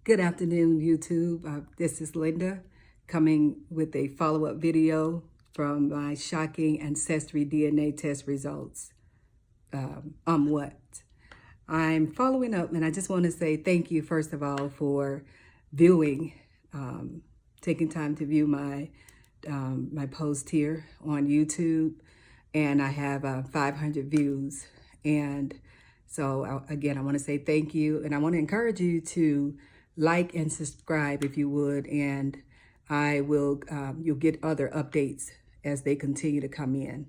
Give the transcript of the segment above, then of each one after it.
Good afternoon, YouTube. This is Linda coming with a follow-up video from my shocking ancestry DNA test results. I'm following up, and I just want to say thank you, first of all, for viewing, taking time to view my post here on YouTube, and I have 500 views. And so again, I want to say thank you, and I want to encourage you to like and subscribe if you would, and I will. You'll get other updates as they continue to come in.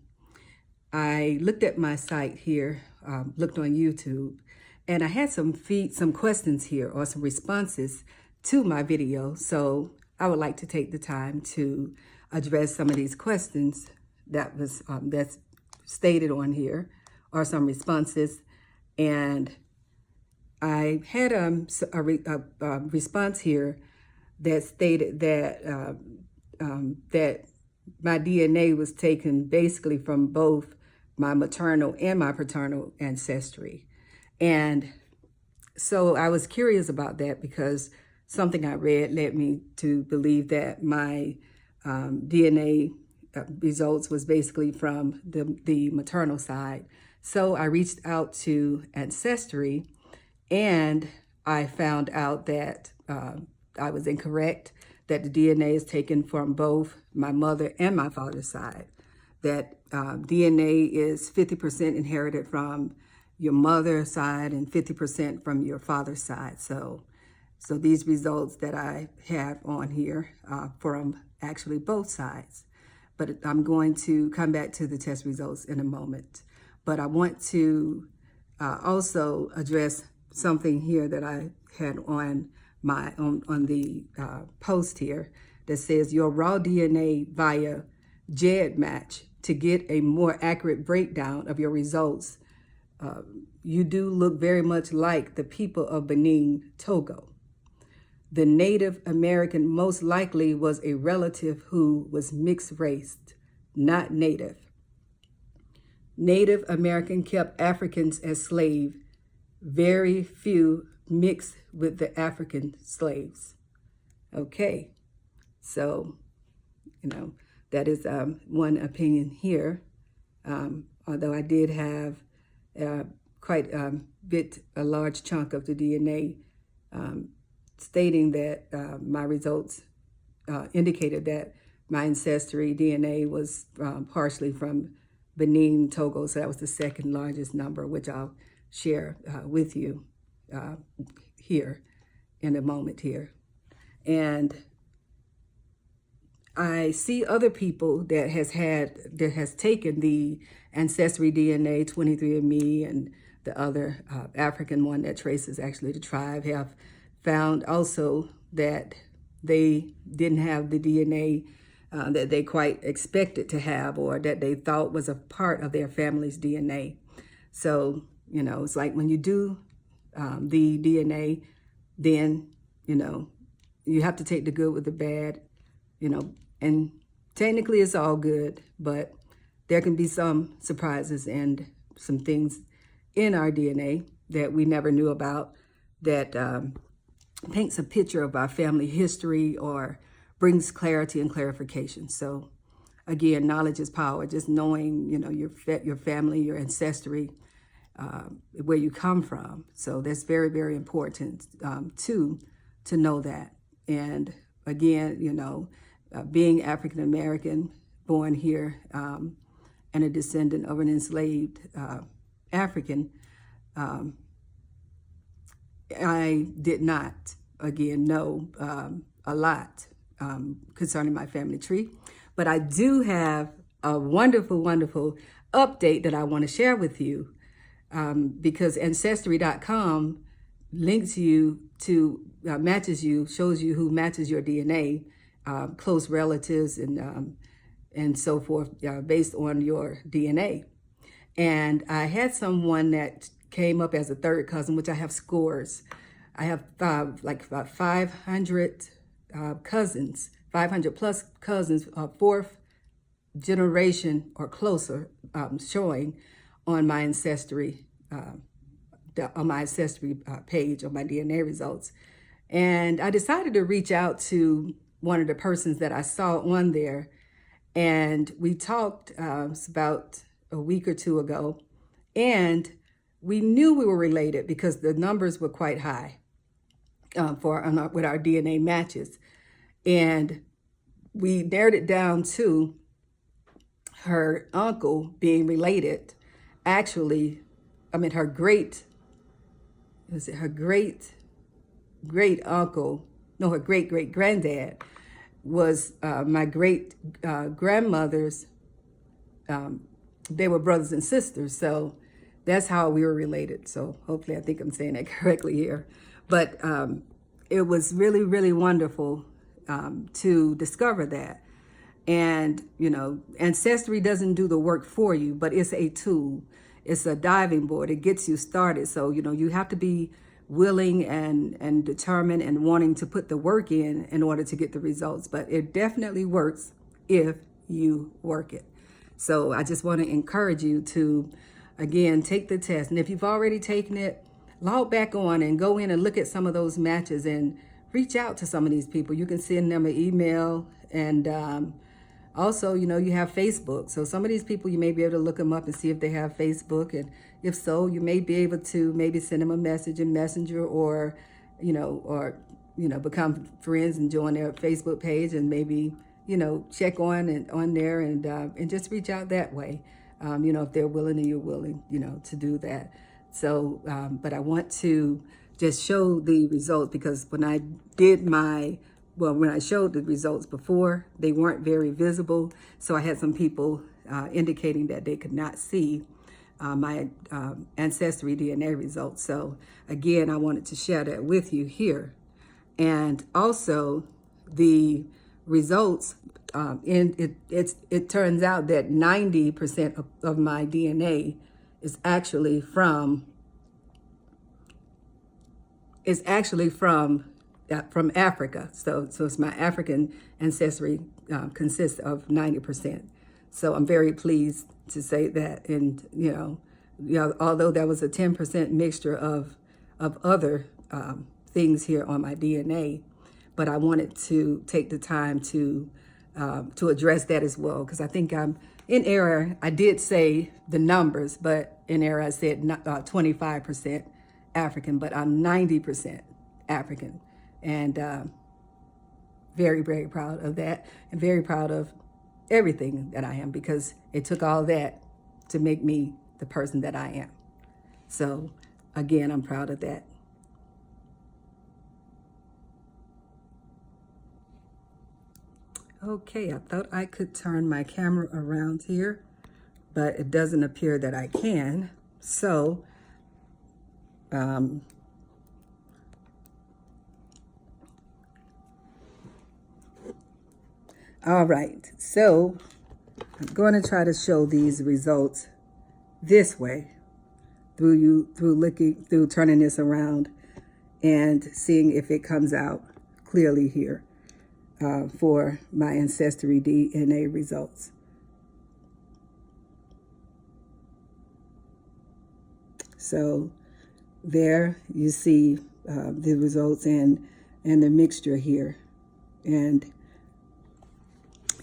I looked at my site here, looked on YouTube, and I had some questions here or some responses to my video. So I would like to take the time to address some of these questions that's stated on here, or some responses. And I had a response here that stated that that my DNA was taken basically from both my maternal and my paternal ancestry. And so I was curious about that because something I read led me to believe that my DNA results was basically from the maternal side. So I reached out to Ancestry, and I found out that I was incorrect, that the DNA is taken from both my mother and my father's side, that DNA is 50% inherited from your mother's side and 50% from your father's side. So these results that I have on here from actually both sides. But I'm going to come back to the test results in a moment. But I want to also address something here that I had on my on the post here that says your raw DNA via GEDmatch to get a more accurate breakdown of your results. You do look very much like the people of Benin, Togo. The Native American most likely was a relative who was mixed race, not native. Native American kept Africans as slaves. Very few mixed with the African slaves. Okay, so, that is one opinion here. Although I did have quite a large chunk of the DNA stating that my results indicated that my ancestry DNA was partially from Benin, Togo. So that was the second largest number, which I'll share with you here in a moment here. And I see other people that has taken the ancestry DNA, 23andMe, and the other African one that traces actually the tribe, have found also that they didn't have the DNA that they quite expected to have, or that they thought was a part of their family's DNA. So, it's like when you do the DNA, then, you have to take the good with the bad, and technically it's all good, but there can be some surprises and some things in our DNA that we never knew about that paints a picture of our family history or brings clarity and clarification. So again, knowledge is power. Just knowing, your family, your ancestry, where you come from. So that's very, very important to know that. And again, being African American, born here, and a descendant of an enslaved African, I did not, again, know a lot concerning my family tree. But I do have a wonderful, wonderful update that I want to share with you, because Ancestry.com links you to, shows you who matches your DNA, close relatives and so forth, based on your DNA. And I had someone that came up as a third cousin, which I have scores. I have about 500 cousins, 500 plus cousins, fourth generation or closer, showing on my ancestry page on my DNA results. And I decided to reach out to one of the persons that I saw on there. And we talked about a week or two ago. And we knew we were related because the numbers were quite high with our DNA matches. And we narrowed it down to her uncle being related. Actually, her great uncle, no, her great great granddad was my great grandmother's. They were brothers and sisters, so that's how we were related. So hopefully, I think I'm saying that correctly here. But it was really, really wonderful to discover that. And, Ancestry doesn't do the work for you, but it's a tool. It's a diving board. It gets you started. So, you have to be willing and determined and wanting to put the work in order to get the results. But it definitely works if you work it. So I just want to encourage you to, again, take the test. And if you've already taken it, log back on and go in and look at some of those matches and reach out to some of these people. You can send them an email. And also, you have Facebook. So some of these people, you may be able to look them up and see if they have Facebook. And if so, you may be able to maybe send them a message in Messenger or become friends and join their Facebook page and maybe, check on there and just reach out that way. If they're willing and you're willing, to do that. So, but I want to just show the results because when I showed the results before, they weren't very visible. So I had some people indicating that they could not see my ancestry DNA results. So again, I wanted to share that with you here. And also the results, it turns out that 90% of my DNA is actually from Africa. So it's my African ancestry consists of 90%. So I'm very pleased to say that. And, although there was a 10% mixture of other things here on my DNA, but I wanted to take the time to address that as well, because I think I'm in error. I did say the numbers, but in error I said 25% African, but I'm 90% African. And very, very proud of that and very proud of everything that I am, because it took all that to make me the person that I am. So again, I'm proud of that. Okay, I thought I could turn my camera around here, but it doesn't appear that I can. So, all right, so I'm going to try to show these results this way through turning this around and seeing if it comes out clearly here for my ancestry DNA results. So there you see the results and the mixture here, and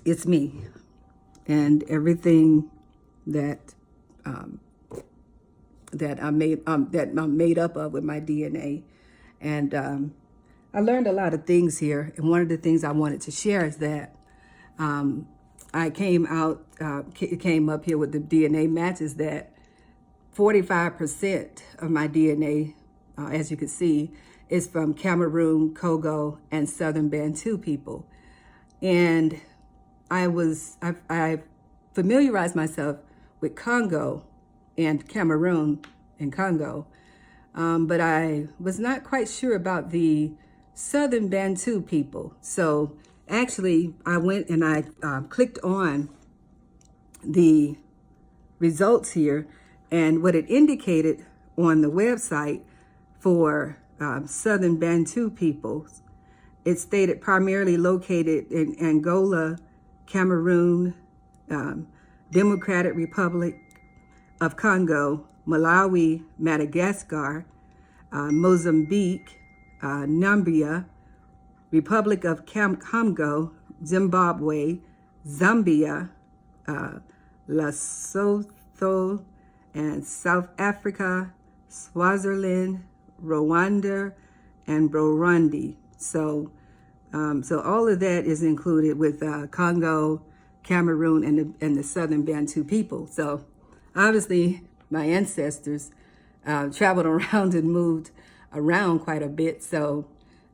it's me and everything that I'm made up of with my DNA. And I learned a lot of things here, and one of the things I wanted to share is that I came up here with the DNA matches that 45% of my DNA, as you can see, is from Cameroon, Congo, and Southern Bantu people. And I familiarized myself with Congo and Cameroon and Congo, but I was not quite sure about the Southern Bantu people. So actually, I went and I clicked on the results here, and what it indicated on the website for Southern Bantu peoples, it stated primarily located in Angola, Cameroon, Democratic Republic of Congo, Malawi, Madagascar, Mozambique, Namibia, Republic of Congo, Zimbabwe, Zambia, Lesotho, and South Africa, Swaziland, Rwanda, and Burundi. So all of that is included with Congo, Cameroon, and the Southern Bantu people. So obviously my ancestors traveled around and moved around quite a bit. So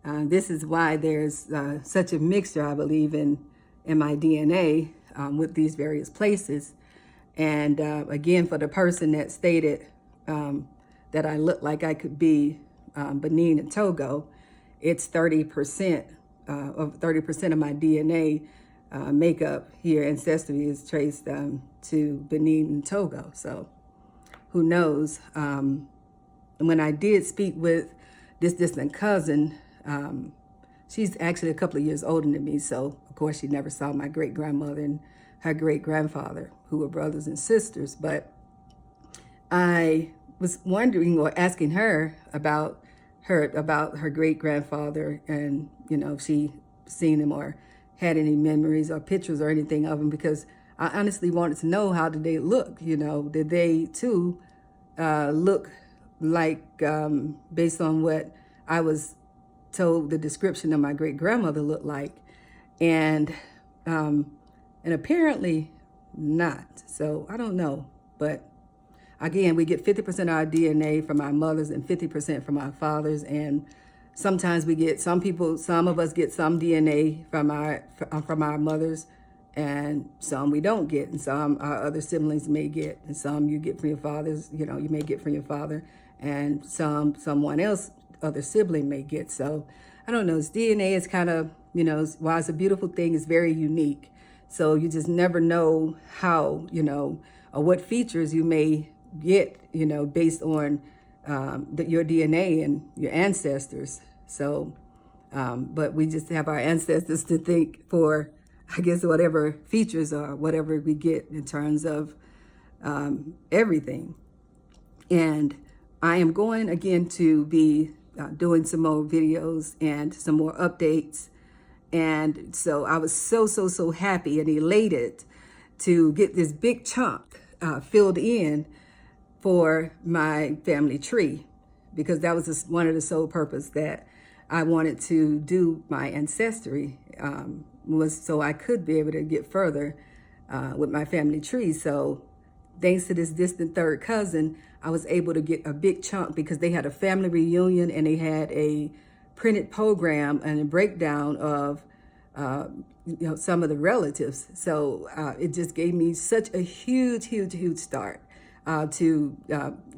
this is why there's such a mixture, I believe, in my DNA with these various places. And again, for the person that stated that I look like I could be Benin and Togo, it's 30% of 30% of my DNA makeup here, ancestry, is traced to Benin and Togo. So who knows? And when I did speak with this distant cousin, she's actually a couple of years older than me. So of course she never saw my great grandmother and her great grandfather, who were brothers and sisters. But I was wondering or asking her about her great grandfather, and if she seen him or had any memories or pictures or anything of him, because I honestly wanted to know, how did they look? Did they too look like, based on what I was told the description of my great grandmother looked like, and apparently not. So I don't know, but again, we get 50% of our DNA from our mothers and 50% from our fathers, and sometimes we get some of us get some DNA from our mothers, and some we don't get, and some our other siblings may get, and some you get from your fathers. You may get from your father, and someone else, other sibling, may get. So I don't know. DNA is kind of, while it's a beautiful thing, it's very unique. So you just never know how, or what features you may get, based on your DNA and your ancestors. So, but we just have our ancestors to thank for, I guess, whatever features or whatever we get in terms of everything. And I am going again to be doing some more videos and some more updates. And so I was so happy and elated to get this big chunk filled in for my family tree, because that was one of the sole purpose that I wanted to do my ancestry, was so I could be able to get further with my family tree. So thanks to this distant third cousin, I was able to get a big chunk, because they had a family reunion and they had a printed program and a breakdown of some of the relatives. So it just gave me such a huge start to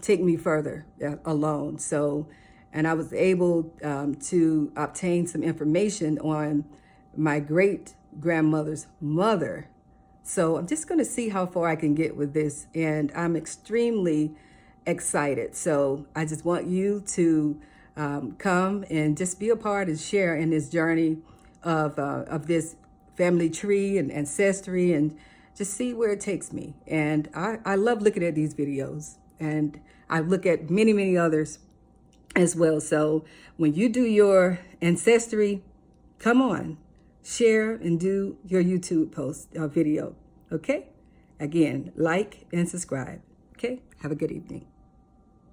take me further alone. So, and I was able to obtain some information on my great grandmother's mother. So I'm just going to see how far I can get with this, and I'm extremely excited. So I just want you to come and just be a part and share in this journey of this family tree and ancestry, and just see where it takes me. And I love looking at these videos, and I look at many others as well. So when you do your ancestry, come on, share and do your YouTube post video. Okay? Again, like and subscribe. Okay? Have a good evening.